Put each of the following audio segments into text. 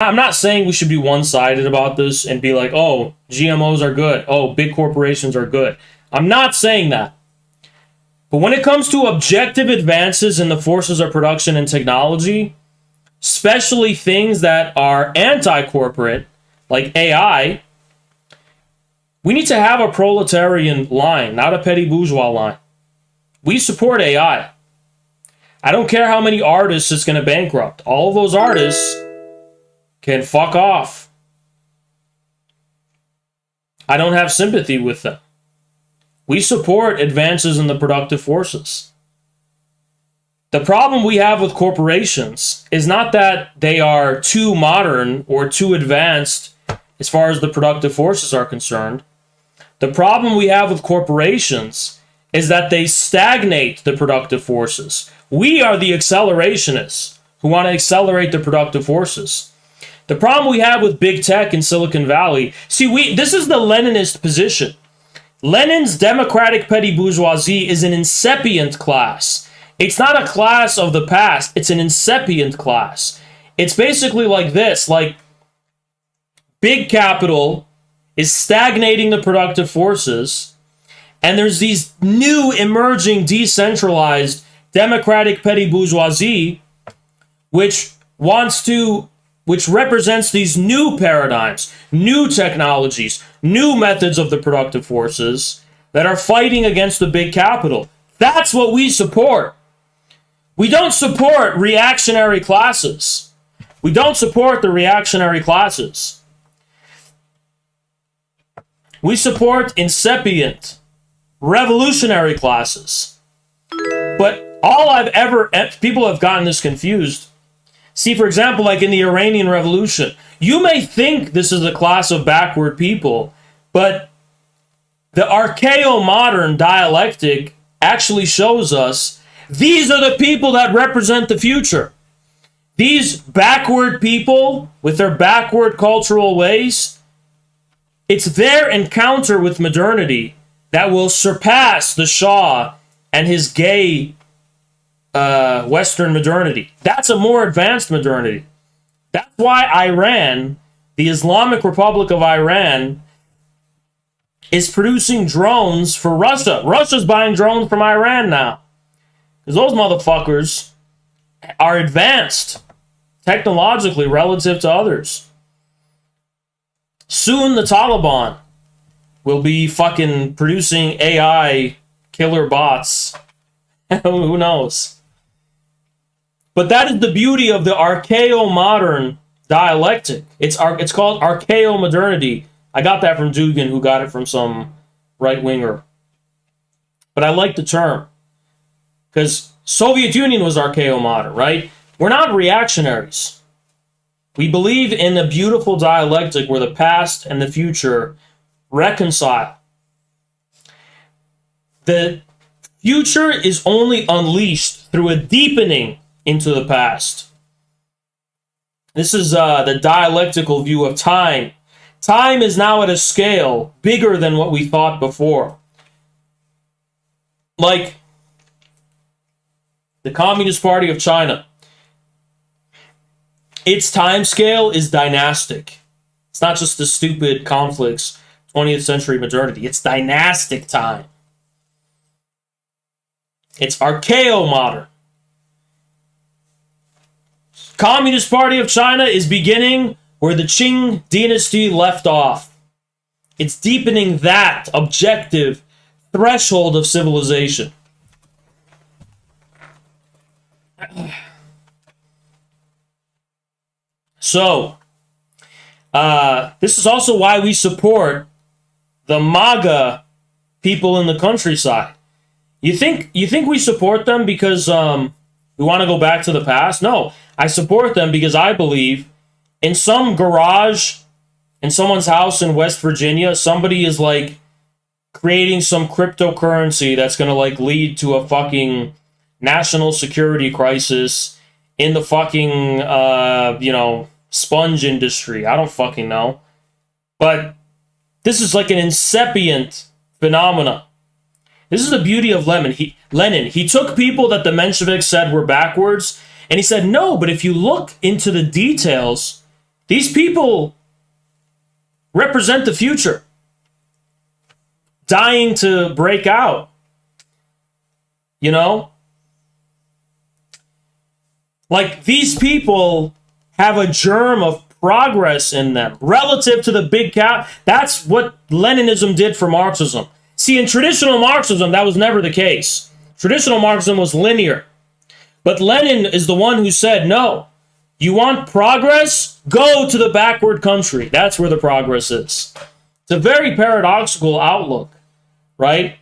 I'm not saying we should be one-sided about this and be like, oh, GMOs are good. Oh, big corporations are good. I'm not saying that. But when it comes to objective advances in the forces of production and technology, especially things that are anti-corporate, like AI, we need to have a proletarian line, not a petty bourgeois line. We support AI. I don't care how many artists it's going to bankrupt. All of those artists can fuck off. I don't have sympathy with them. We support advances in the productive forces. The problem we have with corporations is not that they are too modern or too advanced as far as the productive forces are concerned. The problem we have with corporations is that they stagnate the productive forces. We are the accelerationists who want to accelerate the productive forces. The problem we have with big tech in Silicon Valley, this is the Leninist position. Lenin's democratic petty bourgeoisie is an incipient class. It's not a class of the past, it's an incipient class. It's basically like this, like big capital is stagnating the productive forces, and there's these new emerging decentralized democratic petty bourgeoisie which represents these new paradigms, new technologies, new methods of the productive forces that are fighting against the big capital. That's what we support. We don't support reactionary classes. We don't support the reactionary classes. We support incipient, revolutionary classes. But people have gotten this confused. See, for example, like in the Iranian Revolution, you may think this is a class of backward people, but the archeomodern dialectic actually shows us these are the people that represent the future. These backward people with their backward cultural ways, it's their encounter with modernity that will surpass the Shah and his gay Western modernity. That's a more advanced modernity. That's why Iran, the Islamic Republic of Iran, is producing drones for Russia. Russia's buying drones from Iran now. Because those motherfuckers are advanced technologically relative to others. Soon the Taliban will be fucking producing AI killer bots. Who knows? But that is the beauty of the archeo-modern dialectic. It's called archeo-modernity. I got that from Dugan, who got it from some right-winger. But I like the term. Because Soviet Union was archeo-modern, right? We're not reactionaries. We believe in a beautiful dialectic where the past and the future reconcile. The future is only unleashed through a deepening into the past. This is the dialectical view of time. Time is now at a scale bigger than what we thought before. Like the Communist Party of China. Its time scale is dynastic. It's not just the stupid conflicts, 20th century modernity. It's dynastic time. It's archeo-modern. Communist Party of China is beginning where the Qing dynasty left off. It's deepening that objective threshold of civilization. So, this is also why we support the MAGA people in the countryside. You think we support them because we want to go back to the past? No, I support them because I believe in some garage in someone's house in West Virginia, somebody is like creating some cryptocurrency that's going to like lead to a fucking national security crisis in the fucking sponge industry. I don't fucking know. But this is like an incipient phenomena. This is the beauty of Lenin. He took people that the Mensheviks said were backwards, and he said, no, but if you look into the details, These people represent the future, dying to break out. You know? Like, these people have a germ of progress in them relative to the big cap. That's what Leninism did for Marxism. See, in traditional Marxism, that was never the case. Traditional Marxism was linear. But Lenin is the one who said, no, you want progress? Go to the backward country. That's where the progress is. It's a very paradoxical outlook, right?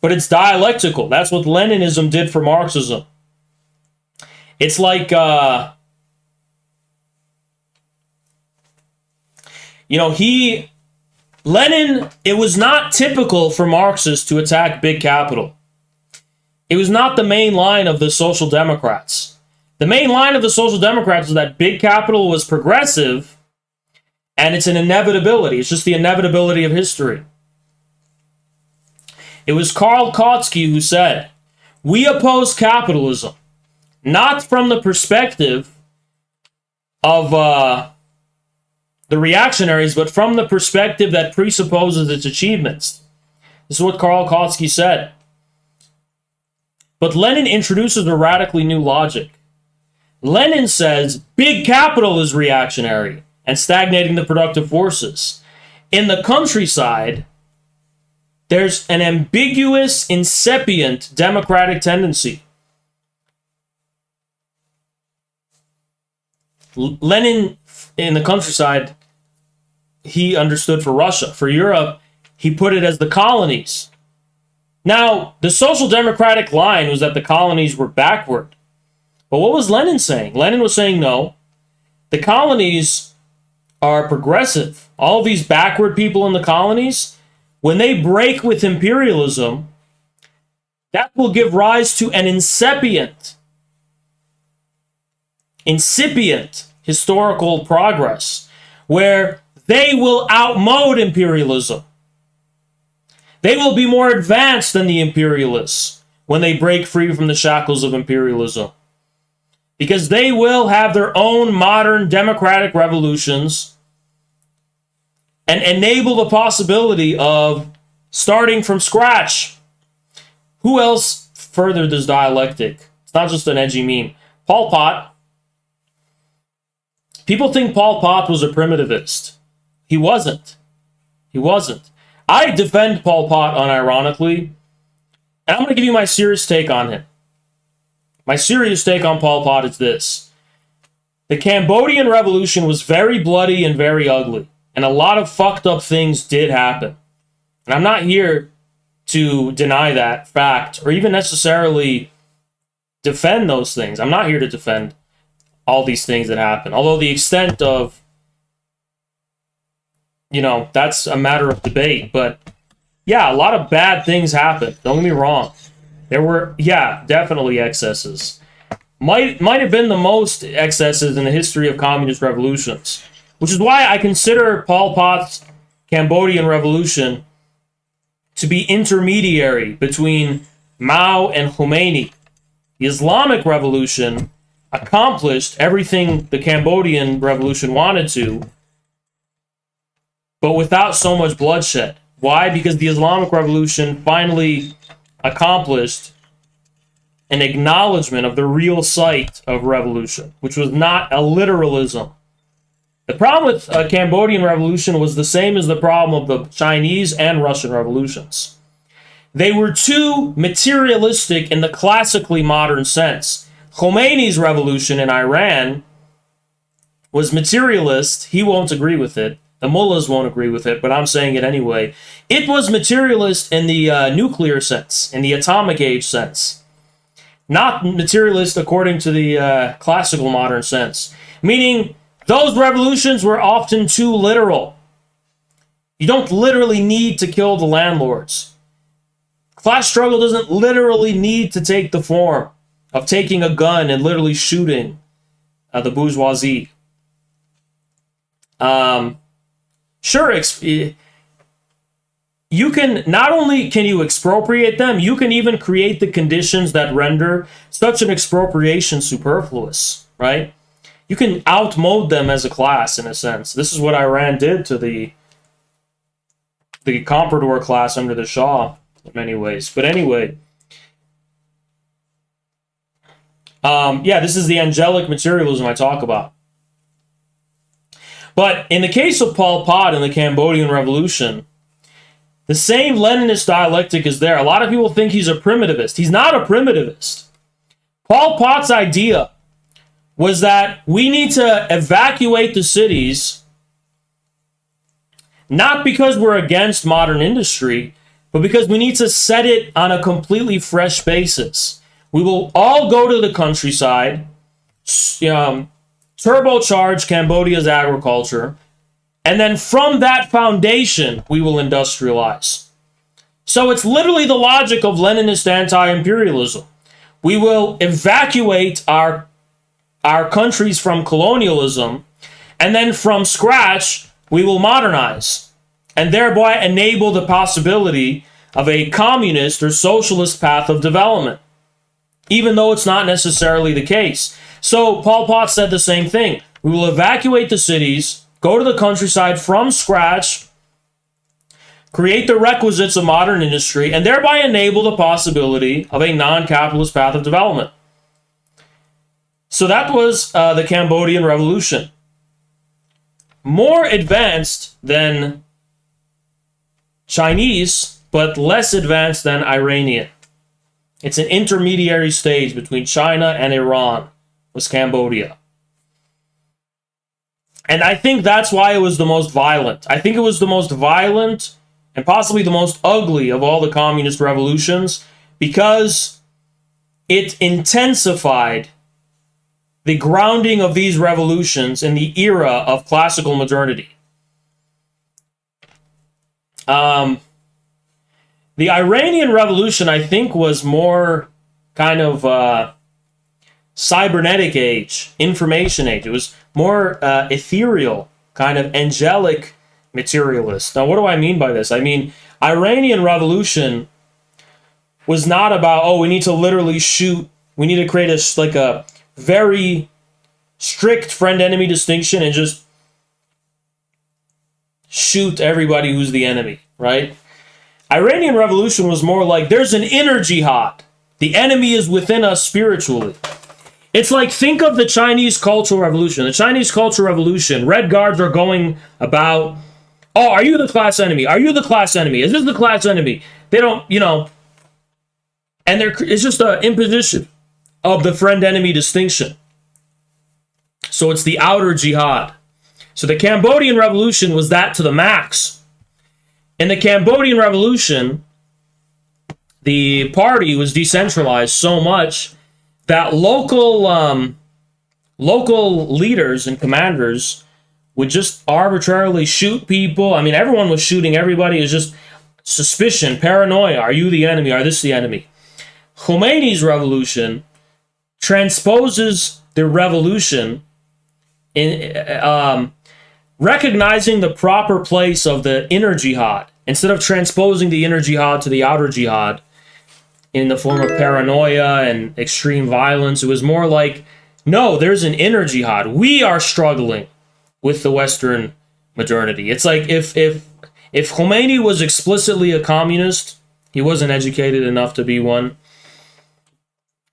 But it's dialectical. That's what Leninism did for Marxism. It's like, Lenin, it was not typical for Marxists to attack big capital. It was not the main line of the Social Democrats. The main line of the Social Democrats was that big capital was progressive, and it's an inevitability. It's just the inevitability of history. It was Karl Kautsky who said, we oppose capitalism, not from the perspective of the reactionaries, but from the perspective that presupposes its achievements. This is what Karl Kautsky said. But Lenin introduces a radically new logic. Lenin says big capital is reactionary and stagnating the productive forces. In the countryside, there's an ambiguous, incipient democratic tendency. Lenin, in the countryside, he understood for Russia. For Europe, he put it as the colonies. Now, the social democratic line was that the colonies were backward. But what was Lenin saying? Lenin was saying, no, the colonies are progressive. All these backward people in the colonies, when they break with imperialism, that will give rise to an incipient historical progress where they will outmode imperialism. They will be more advanced than the imperialists when they break free from the shackles of imperialism. Because they will have their own modern democratic revolutions and enable the possibility of starting from scratch. Who else furthered this dialectic? It's not just an edgy meme. Pol Pot. People think Pol Pot was a primitivist. He wasn't. He wasn't. I defend Pol Pot unironically, and I'm going to give you my serious take on him. My serious take on Pol Pot is this. The Cambodian Revolution was very bloody and very ugly, and a lot of fucked up things did happen. And I'm not here to deny that fact, or even necessarily defend those things. I'm not here to defend all these things that happen. Although the extent of, that's a matter of debate. But yeah, a lot of bad things happened. Don't get me wrong. There were, definitely excesses. Might have been the most excesses in the history of communist revolutions. Which is why I consider Pol Pot's Cambodian Revolution to be intermediary between Mao and Khomeini. The Islamic Revolution accomplished everything the Cambodian Revolution wanted to, but without so much bloodshed. Why? Because the Islamic Revolution finally accomplished an acknowledgement of the real site of revolution, which was not a literalism. The problem with the Cambodian Revolution was the same as the problem of the Chinese and Russian revolutions. They were too materialistic in the classically modern sense. Khomeini's revolution in Iran was materialist. He won't agree with it. The mullahs won't agree with it, but I'm saying it anyway. It was materialist in the nuclear sense, in the atomic age sense. Not materialist according to the classical modern sense. Meaning, those revolutions were often too literal. You don't literally need to kill the landlords. Class struggle doesn't literally need to take the form of taking a gun and literally shooting the bourgeoisie. Sure, you can, not only can you expropriate them, you can even create the conditions that render such an expropriation superfluous, right? you can outmode them as a class in a sense. This is what Iran did to the comprador class under the Shah in many ways. But anyway, yeah, this is the angelic materialism I talk about. But in the case of Pol Pot and the Cambodian Revolution, the same Leninist dialectic is there. A lot of people think he's a primitivist. He's not a primitivist. Pol Pot's idea was that we need to evacuate the cities, not because we're against modern industry, but because we need to set it on a completely fresh basis. We will all go to the countryside, turbocharge Cambodia's agriculture, and then from that foundation, we will industrialize. So it's literally the logic of Leninist anti-imperialism. We will evacuate our countries from colonialism, and then from scratch, we will modernize, and thereby enable the possibility of a communist or socialist path of development, even though it's not necessarily the case. So Pol Pot said the same thing. We will evacuate the cities, go to the countryside from scratch, create the requisites of modern industry, and thereby enable the possibility of a non-capitalist path of development. So that was the Cambodian Revolution. More advanced than Chinese, but less advanced than Iranian. It's an intermediary stage between China and Iran, was Cambodia. And I think that's why it was the most violent. I think it was the most violent and possibly the most ugly of all the communist revolutions, because it intensified the grounding of these revolutions in the era of classical modernity. The Iranian Revolution, I think, was more kind of cybernetic age, information age. It was more ethereal, kind of angelic materialist. Now, what do I mean by this? I mean, Iranian Revolution was not about, oh, we need to literally shoot, we need to create a very strict friend-enemy distinction and just shoot everybody who's the enemy, right? Iranian Revolution was more like, there's an inner jihad. The enemy is within us spiritually. It's like, think of the Chinese Cultural Revolution. The Chinese Cultural Revolution, Red Guards are going about, oh, are you the class enemy? Are you the class enemy? Is this the class enemy? They don't, and it's just an imposition of the friend-enemy distinction. So it's the outer jihad. So the Cambodian Revolution was that to the max. In the Cambodian Revolution, the party was decentralized so much that local leaders and commanders would just arbitrarily shoot people. I mean, everyone was shooting everybody. It was just suspicion, paranoia. Are you the enemy? Are this the enemy? Khomeini's revolution transposes the revolution in recognizing the proper place of the inner jihad, instead of transposing the inner jihad to the outer jihad in the form of paranoia and extreme violence. It was more like, no, there's an inner jihad. We are struggling with the Western modernity. It's like if Khomeini was explicitly a communist, he wasn't educated enough to be one.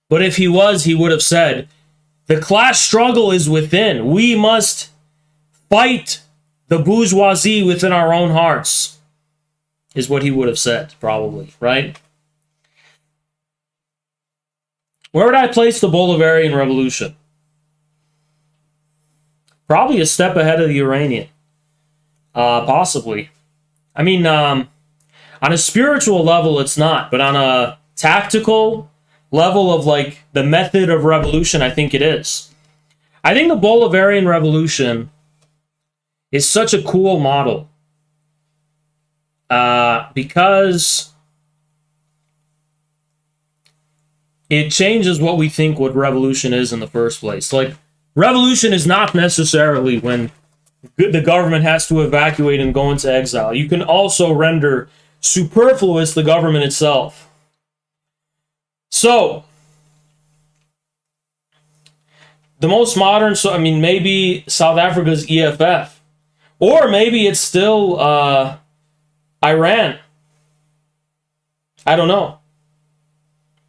But if he was, he would have said, the class struggle is within. We must fight the bourgeoisie within our own hearts, is what he would have said, probably, right? Where would I place the Bolivarian Revolution? Probably a step ahead of the Iranian. Possibly. I mean, on a spiritual level, it's not, but on a tactical level of like the method of revolution, I think it is. I think the Bolivarian Revolution is such a cool model because it changes what we think what revolution is in the first place. Like, revolution is not necessarily when the government has to evacuate and go into exile. You can also render superfluous the government itself. So, the most modern, so I mean, maybe South Africa's EFF. Or maybe it's still Iran. I don't know.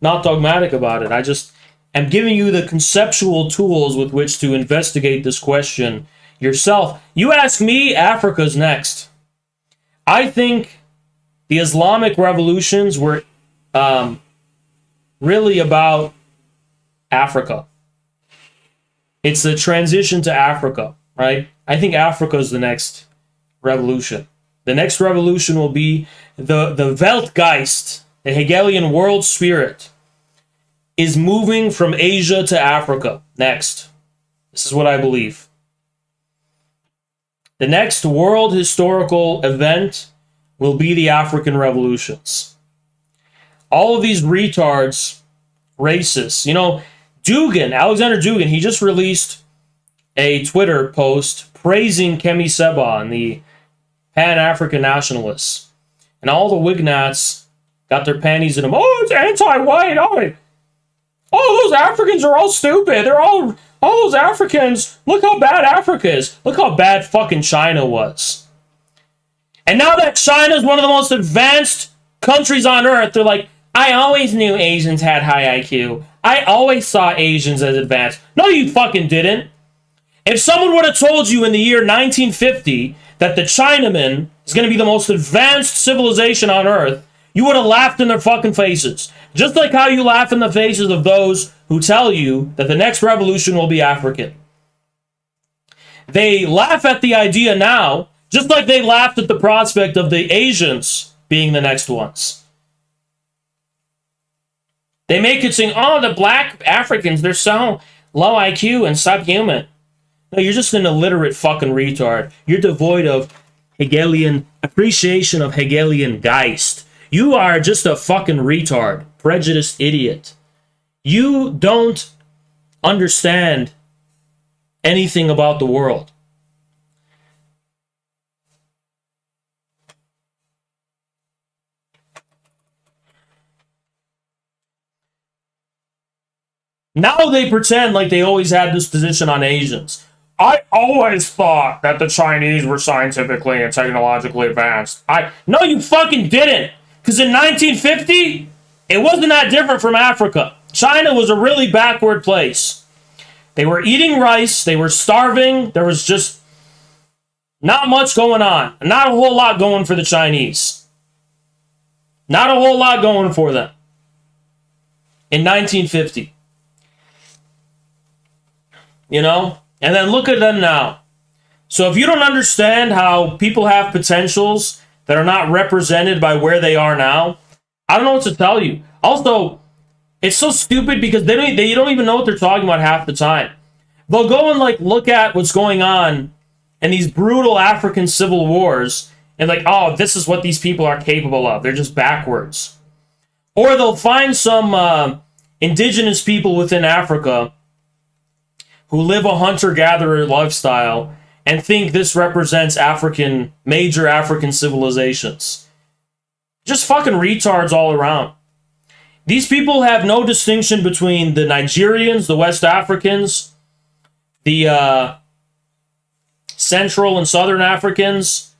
Not dogmatic about it. I just am giving you the conceptual tools with which to investigate this question yourself. You ask me, Africa's next. I think the Islamic revolutions were really about Africa. It's the transition to Africa, right? I think Africa is the next revolution. The next revolution will be the Weltgeist, the Hegelian world spirit, is moving from Asia to Africa next. This is what I believe. The next world historical event will be the African revolutions. All of these retards, racists, you know, Alexander Dugin, he just released a Twitter post praising Kemi Seba and the Pan-African nationalists. And all the Wignats got their panties in them. Oh, it's anti-white. Oh, those Africans are all stupid. All those Africans. Look how bad Africa is. Look how bad fucking China was. And now that China is one of the most advanced countries on earth, they're like, I always knew Asians had high IQ. I always saw Asians as advanced. No, you fucking didn't. If someone would have told you in the year 1950 that the Chinaman is going to be the most advanced civilization on earth, you would have laughed in their fucking faces. Just like how you laugh in the faces of those who tell you that the next revolution will be African. They laugh at the idea now, just like they laughed at the prospect of the Asians being the next ones. They make it sing, oh, the black Africans, they're so low IQ and subhuman. No, you're just an illiterate fucking retard. You're devoid of Hegelian appreciation of Hegelian Geist. You are just a fucking retard, prejudiced idiot. You don't understand anything about the world. Now they pretend like they always had this position on Asians. I always thought that the Chinese were scientifically and technologically advanced. No, you fucking didn't. Because in 1950, it wasn't that different from Africa. China was a really backward place. They were eating rice. They were starving. There was just not much going on. Not a whole lot going for the Chinese. Not a whole lot going for them. In 1950. You know? And then look at them now. So if you don't understand how people have potentials that are not represented by where they are now, I don't know what to tell you. Also, it's so stupid because they don't even know what they're talking about half the time. They'll go and like look at what's going on in these brutal African civil wars and like, oh, this is what these people are capable of. They're just backwards. Or they'll find some indigenous people within Africa who live a hunter-gatherer lifestyle and think this represents major African civilizations. Just fucking retards all around. These people have no distinction between the Nigerians, the West Africans, the Central and Southern Africans,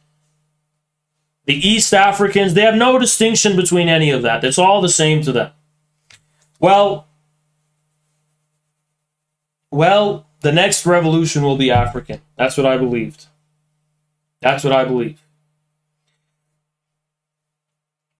the East Africans. They have no distinction between any of that. It's all the same to them. Well, the next revolution will be African. That's what I believed. That's what I believe.